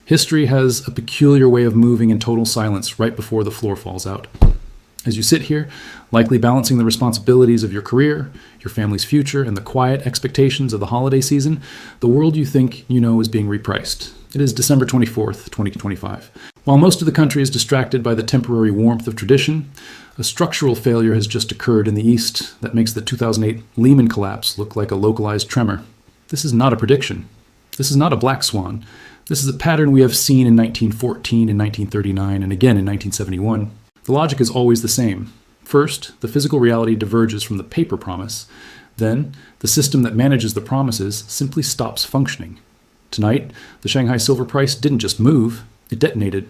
History has a peculiar way of moving in total silence right before the floor falls out. As you sit here, likely balancing the responsibilities of your career, your family's future, and the quiet expectations of the holiday season, the world you think you know is being repriced. It is December 24th, 2025. While most of the country is distracted by the temporary warmth of tradition, a structural failure has just occurred in the East that makes the 2008 Lehman collapse look like a localized tremor. This is not a prediction. This is not a black swan. This is a pattern we have seen in 1914 and 1939 and again in 1971. The logic is always the same. First, the physical reality diverges from the paper promise. Then, the system that manages the promises simply stops functioning. Tonight, the Shanghai silver price didn't just move, it detonated.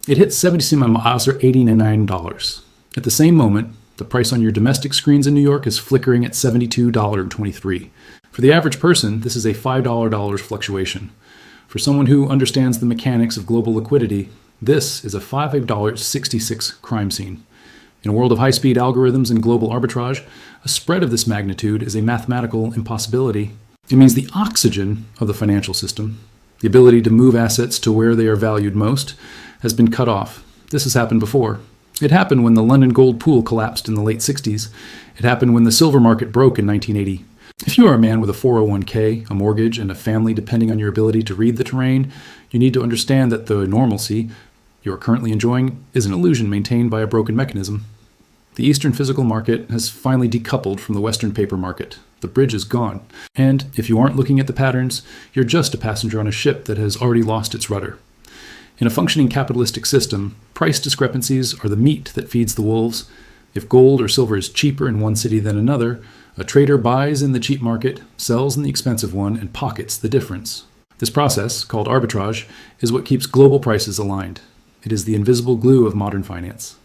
It hit 77 or $89. At the same moment, the price on your domestic screens in New York is flickering at $72.23. For the average person, this is a $5 fluctuation. For someone who understands the mechanics of global liquidity, this is a $5.66 crime scene. In a world of high-speed algorithms and global arbitrage, a spread of this magnitude is a mathematical impossibility. It means the oxygen of the financial system, the ability to move assets to where they are valued most, has been cut off. This has happened before. It happened when the London gold pool collapsed in the late 60s. It happened when the silver market broke in 1980. If you are a man with a 401k, a mortgage, and a family depending on your ability to read the terrain, you need to understand that the normalcy you are currently enjoying is an illusion maintained by a broken mechanism. The Eastern physical market has finally decoupled from the Western paper market. The bridge is gone. And if you aren't looking at the patterns, you're just a passenger on a ship that has already lost its rudder. In a functioning capitalistic system, price discrepancies are the meat that feeds the wolves. If gold or silver is cheaper in one city than another, a trader buys in the cheap market, sells in the expensive one, and pockets the difference. This process, called arbitrage, is what keeps global prices aligned. It is the invisible glue of modern finance.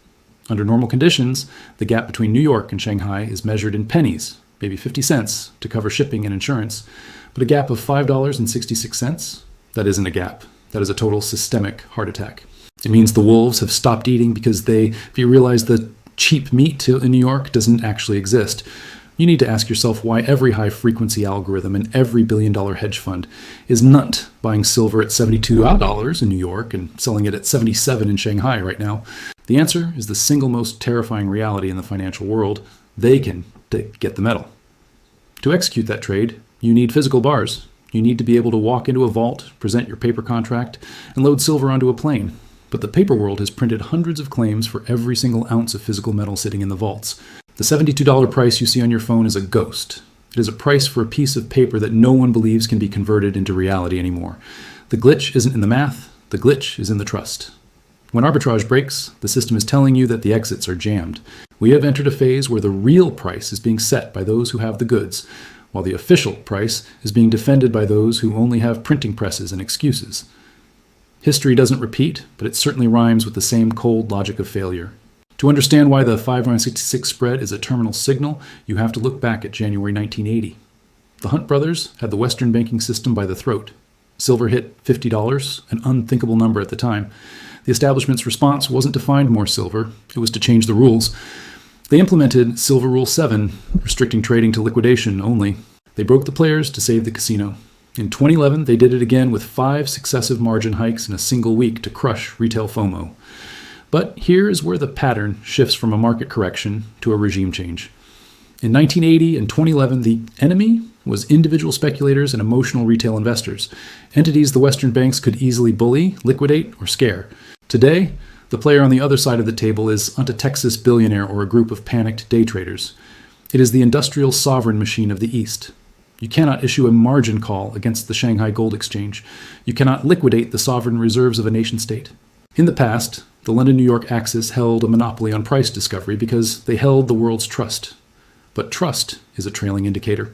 Under normal conditions, the gap between New York and Shanghai is measured in pennies, maybe 50 cents, to cover shipping and insurance. But a gap of $5.66? That isn't a gap. That is a total systemic heart attack. It means the wolves have stopped eating because if you realize the cheap meat in New York doesn't actually exist. You need to ask yourself why every high-frequency algorithm and every billion-dollar hedge fund is not buying silver at $72 in New York and selling it at $77 in Shanghai right now. The answer is the single most terrifying reality in the financial world. They can get the metal. To execute that trade, you need physical bars. You need to be able to walk into a vault, present your paper contract, and load silver onto a plane. But the paper world has printed hundreds of claims for every single ounce of physical metal sitting in the vaults. The $72 price you see on your phone is a ghost. It is a price for a piece of paper that no one believes can be converted into reality anymore. The glitch isn't in the math, the glitch is in the trust. When arbitrage breaks, the system is telling you that the exits are jammed. We have entered a phase where the real price is being set by those who have the goods, while the official price is being defended by those who only have printing presses and excuses. History doesn't repeat, but it certainly rhymes with the same cold logic of failure. To understand why the 566 spread is a terminal signal, you have to look back at January 1980. The Hunt brothers had the Western banking system by the throat. Silver hit $50, an unthinkable number at the time. The establishment's response wasn't to find more silver, it was to change the rules. They implemented Silver Rule 7, restricting trading to liquidation only. They broke the players to save the casino. In 2011, they did it again with 5 successive margin hikes in a single week to crush retail FOMO. But here is where the pattern shifts from a market correction to a regime change. In 1980 and 2011, the enemy was individual speculators and emotional retail investors, entities the Western banks could easily bully, liquidate, or scare. Today, the player on the other side of the table is a Texas billionaire or a group of panicked day traders. It is the industrial sovereign machine of the East. You cannot issue a margin call against the Shanghai Gold Exchange. You cannot liquidate the sovereign reserves of a nation-state. In the past, the London-New York axis held a monopoly on price discovery because they held the world's trust. But trust is a trailing indicator.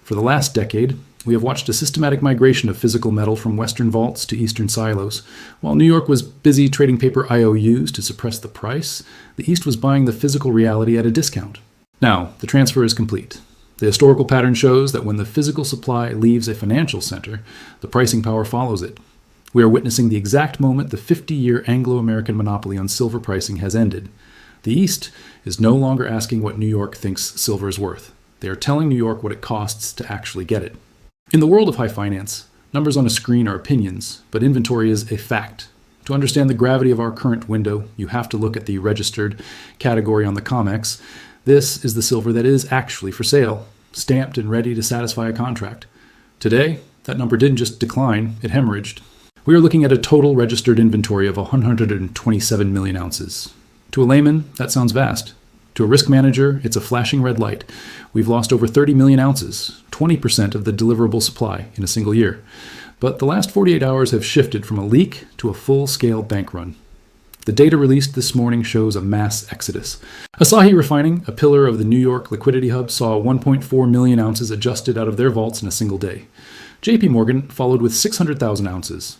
For the last decade, we have watched a systematic migration of physical metal from Western vaults to Eastern silos. While New York was busy trading paper IOUs to suppress the price, the East was buying the physical reality at a discount. Now, the transfer is complete. The historical pattern shows that when the physical supply leaves a financial center, the pricing power follows it. We are witnessing the exact moment the 50-year Anglo-American monopoly on silver pricing has ended. The East is no longer asking what New York thinks silver is worth. They are telling New York what it costs to actually get it. In the world of high finance, Numbers on a screen are opinions, but inventory is a fact. To understand the gravity of our current window, you have to look at the registered category on the Comex. This is the silver that is actually for sale, stamped and ready to satisfy a contract. Today, that number didn't just decline, it hemorrhaged. We are looking at a total registered inventory of 127 million ounces. To a layman, that sounds vast. To a risk manager, it's a flashing red light. We've lost over 30 million ounces, 20% of the deliverable supply in a single year. But the last 48 hours have shifted from a leak to a full-scale bank run. The data released this morning shows a mass exodus. Asahi Refining, a pillar of the New York liquidity hub, saw 1.4 million ounces adjusted out of their vaults in a single day. JP Morgan followed with 600,000 ounces.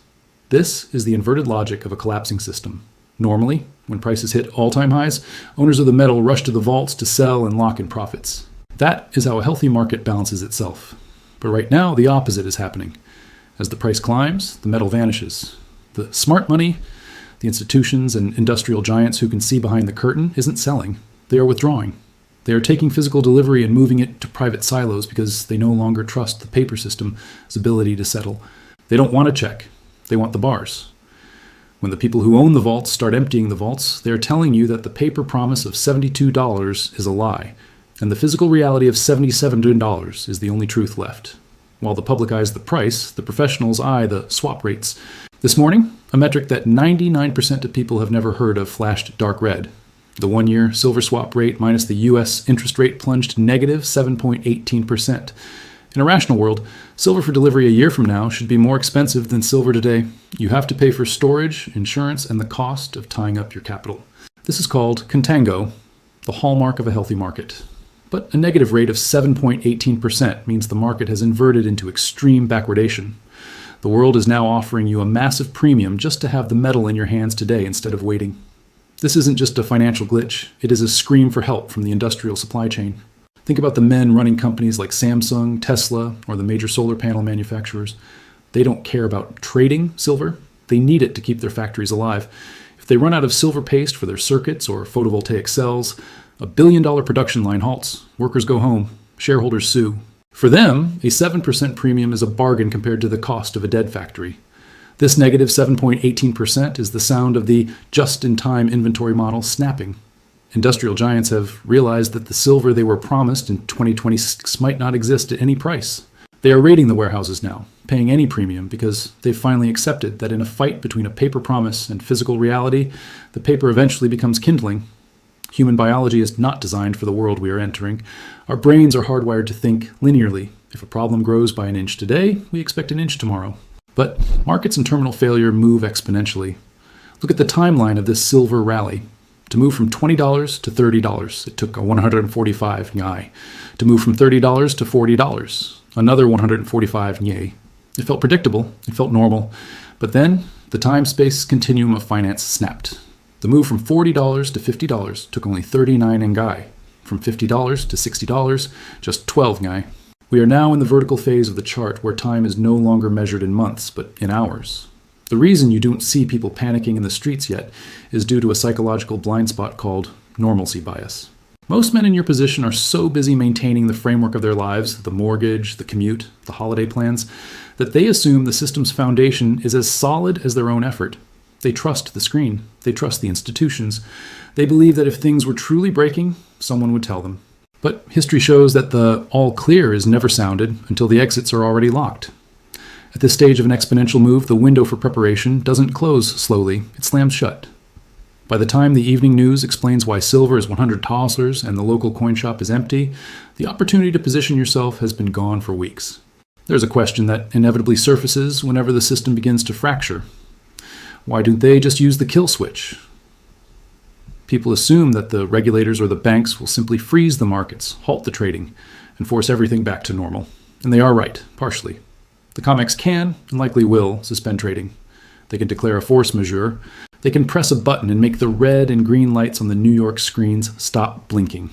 This is the inverted logic of a collapsing system. Normally, when prices hit all-time highs, owners of the metal rush to the vaults to sell and lock in profits. That is how a healthy market balances itself. But right now, the opposite is happening. As the price climbs, the metal vanishes. The smart money, the institutions and industrial giants who can see behind the curtain, isn't selling. They are withdrawing. They are taking physical delivery and moving it to private silos because they no longer trust the paper system's ability to settle. They don't want a check. They want the bars. When the people who own the vaults start emptying the vaults, they are telling you that the paper promise of $72 is a lie, and the physical reality of $77 is the only truth left. While the public eyes the price, the professionals eye the swap rates. This morning, a metric that 99% of people have never heard of flashed dark red. The one-year silver swap rate minus the U.S. interest rate plunged negative 7.18%. In a rational world, silver for delivery a year from now should be more expensive than silver today. You have to pay for storage, insurance, and the cost of tying up your capital. This is called contango, the hallmark of a healthy market. But a negative rate of 7.18% means the market has inverted into extreme backwardation. The world is now offering you a massive premium just to have the metal in your hands today instead of waiting. This isn't just a financial glitch. It is a scream for help from the industrial supply chain. Think about the men running companies like Samsung, Tesla, or the major solar panel manufacturers. They don't care about trading silver. They need it to keep their factories alive. If they run out of silver paste for their circuits or photovoltaic cells, $1 billion production line halts. Workers go home. Shareholders sue. For them, a 7% premium is a bargain compared to the cost of a dead factory. This negative 7.18% is the sound of the just-in-time inventory model snapping. Industrial giants have realized that the silver they were promised in 2026 might not exist at any price. They are raiding the warehouses now, paying any premium because they've finally accepted that in a fight between a paper promise and physical reality, the paper eventually becomes kindling. Human biology is not designed for the world we are entering. Our brains are hardwired to think linearly. If a problem grows by an inch today, we expect an inch tomorrow. But markets and terminal failure move exponentially. Look at the timeline of this silver rally. To move from $20 to $30, it took a 145 ngai. To move from $30 to $40, another 145 ngai. It felt predictable, it felt normal. But then, the time-space continuum of finance snapped. The move from $40 to $50 took only 39 ngai. From $50 to $60, just 12 ngai. We are now in the vertical phase of the chart where time is no longer measured in months, but in hours. The reason you don't see people panicking in the streets yet is due to a psychological blind spot called normalcy bias. Most men in your position are so busy maintaining the framework of their lives, the mortgage, the commute, the holiday plans, that they assume the system's foundation is as solid as their own effort. They trust the screen. They trust the institutions. They believe that if things were truly breaking, someone would tell them. But history shows that the all clear is never sounded until the exits are already locked. At this stage of an exponential move, the window for preparation doesn't close slowly, it slams shut. By the time the evening news explains why silver is 100 toslers and the local coin shop is empty, the opportunity to position yourself has been gone for weeks. There's a question that inevitably surfaces whenever the system begins to fracture. Why don't they just use the kill switch? People assume that the regulators or the banks will simply freeze the markets, halt the trading, and force everything back to normal. And they are right, partially. The Comex can, and likely will, suspend trading. They can declare a force majeure. They can press a button and make the red and green lights on the New York screens stop blinking.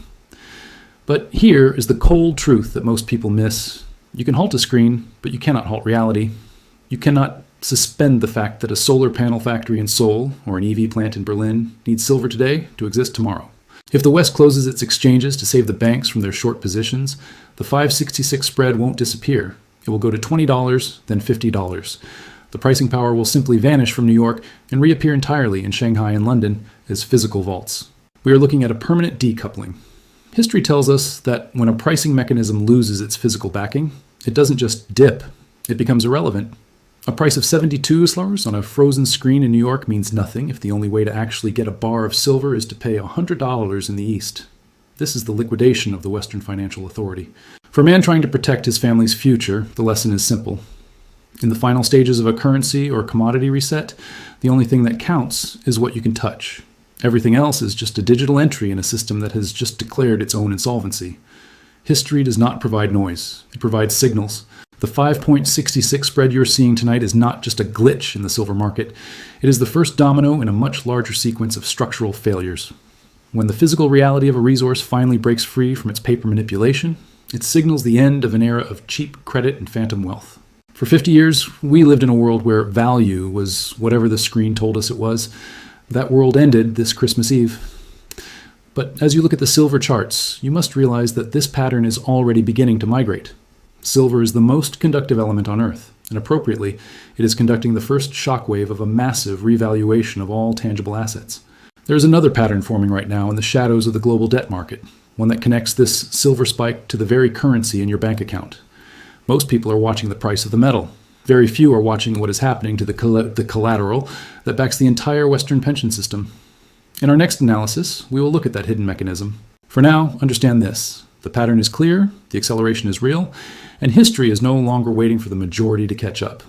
But here is the cold truth that most people miss. You can halt a screen, but you cannot halt reality. You cannot suspend the fact that a solar panel factory in Seoul or an EV plant in Berlin needs silver today to exist tomorrow. If the West closes its exchanges to save the banks from their short positions, the 566 spread won't disappear. It will go to $20, then $50. The pricing power will simply vanish from New York and reappear entirely in Shanghai and London as physical vaults. We are looking at a permanent decoupling. History tells us that when a pricing mechanism loses its physical backing, it doesn't just dip, it becomes irrelevant. A price of 72 slurs on a frozen screen in New York means nothing if the only way to actually get a bar of silver is to pay $100 in the East. This is the liquidation of the Western financial authority. For a man trying to protect his family's future, the lesson is simple. In the final stages of a currency or commodity reset, the only thing that counts is what you can touch. Everything else is just a digital entry in a system that has just declared its own insolvency. History does not provide noise. It provides signals. The 5.66 spread you're seeing tonight is not just a glitch in the silver market. It is the first domino in a much larger sequence of structural failures. When the physical reality of a resource finally breaks free from its paper manipulation, it signals the end of an era of cheap credit and phantom wealth. For 50 years, we lived in a world where value was whatever the screen told us it was. That world ended this Christmas Eve. But as you look at the silver charts, you must realize that this pattern is already beginning to migrate. Silver is the most conductive element on Earth, and appropriately, it is conducting the first shockwave of a massive revaluation of all tangible assets. There is another pattern forming right now in the shadows of the global debt market, one that connects this silver spike to the very currency in your bank account. Most people are watching the price of the metal. Very few are watching what is happening to the collateral that backs the entire Western pension system. In our next analysis, we will look at that hidden mechanism. For now, understand this. The pattern is clear, the acceleration is real, and history is no longer waiting for the majority to catch up.